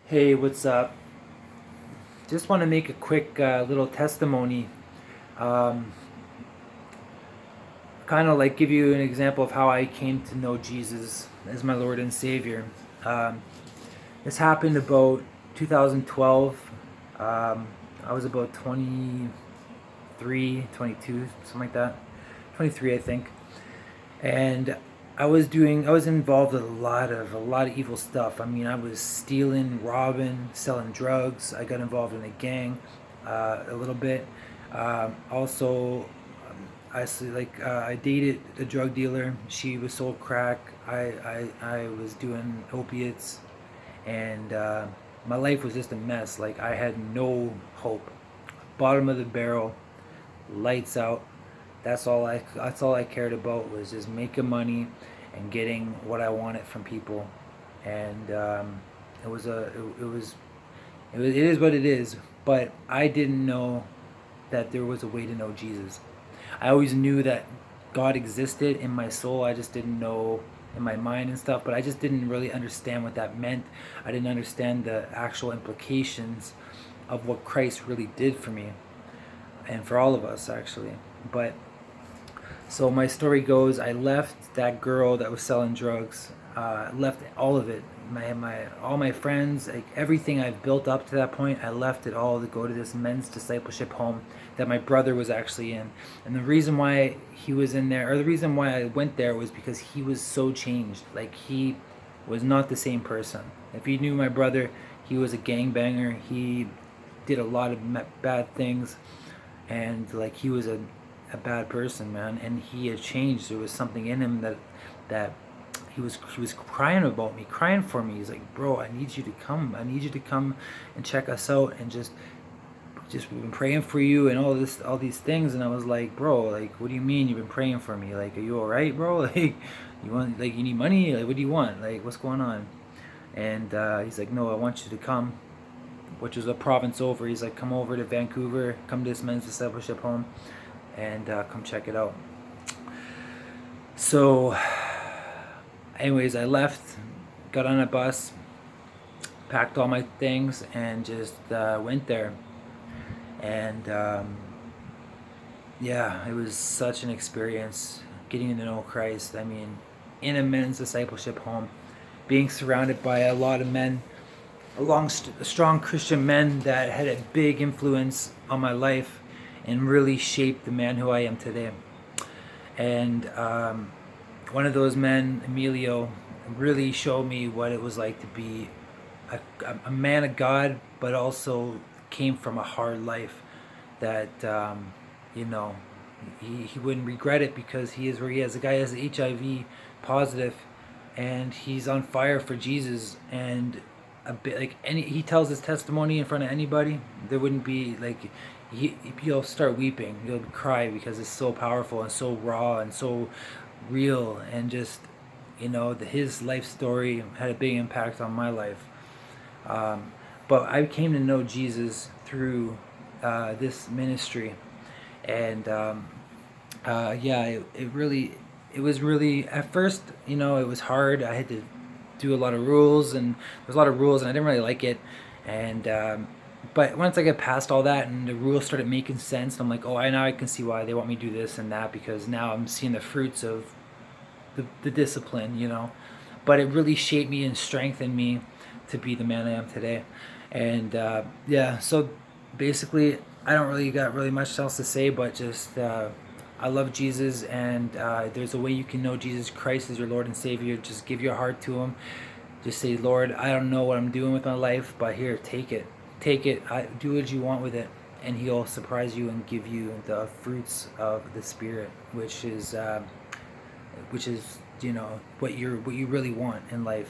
Hey, what's up? Just want to make a quick little testimony. Um, kind of like give you an example of how I came to know Jesus as my Lord and Savior. Um, this happened about 2012. Um, I was about 23, 22, something like that. 23, I think. And I was involved with a lot of evil stuff. I mean, I was stealing, robbing, selling drugs. I got involved in a gang a little bit. Also, I dated a drug dealer. She was sold crack. I was doing opiates, and my life was just a mess. Like, I had no hope. Bottom of the barrel, lights out. That's all I cared about, was just making money and getting what I wanted from people. And it was a it was it is what it is. But I didn't know that there was a way to know Jesus. I always knew that God existed in my soul. I just didn't know in my mind and stuff, but I just didn't really understand what that meant. I didn't understand the actual implications of what Christ really did for me and for all of us, actually. But so my story goes, I left that girl that was selling drugs. Left all of it, my all my friends, like everything I've built up to that point. I left it all to go to this men's discipleship home that my brother was actually in. And the reason why he was in there, or the reason why I went there, was because he was so changed. Like, he was not the same person. If you knew my brother, he was a gangbanger. He did a lot of bad things, and like, he was a bad person, man. And he had changed. There was something in him that he was crying about me, crying for me. He's like, bro, I need you to come. I need you to come and check us out, and just we've been praying for you and all these things. And I was like, bro, like, what do you mean you've been praying for me? Like, are you all right, bro? Like, you need money? Like, what do you want? Like, what's going on? And he's like, no, I want you to come, which was a province over. He's like, come over to Vancouver, come to this men's discipleship home, and come check it out. So, anyways, I left, got on a bus, packed all my things, and just went there. And yeah, it was such an experience getting to know Christ. I mean, in a men's discipleship home, being surrounded by a lot of men, strong Christian men that had a big influence on my life and really shaped the man who I am today. And one of those men, Emilio, really showed me what it was like to be a, a man of God, but also came from a hard life. That you know, he wouldn't regret it, because he is where he is. The guy has HIV positive, and he's on fire for Jesus. And a bit like he tells his testimony in front of anybody, there wouldn't be like, you'll start weeping, you'll cry, because it's so powerful and so raw and so real. And just, his life story had a big impact on my life. um, but I came to know Jesus through this ministry. And yeah, it was really, at first, it was hard. I had to do a lot of rules, and there's a lot of rules, and I didn't really like it. And but once I get past all that, and the rules started making sense, I'm like, oh, now I can see why they want me to do this and that, because now I'm seeing the fruits of the discipline. But it really shaped me and strengthened me to be the man I am today. And yeah, so basically, I don't really got really much else to say, but just I love Jesus. And there's a way you can know Jesus Christ as your Lord and Savior. Just give your heart to Him. Just say, Lord, I don't know what I'm doing with my life, but here, take it. Take it. Do what you want with it. And He'll surprise you and give you the fruits of the Spirit, which is what you really want in life.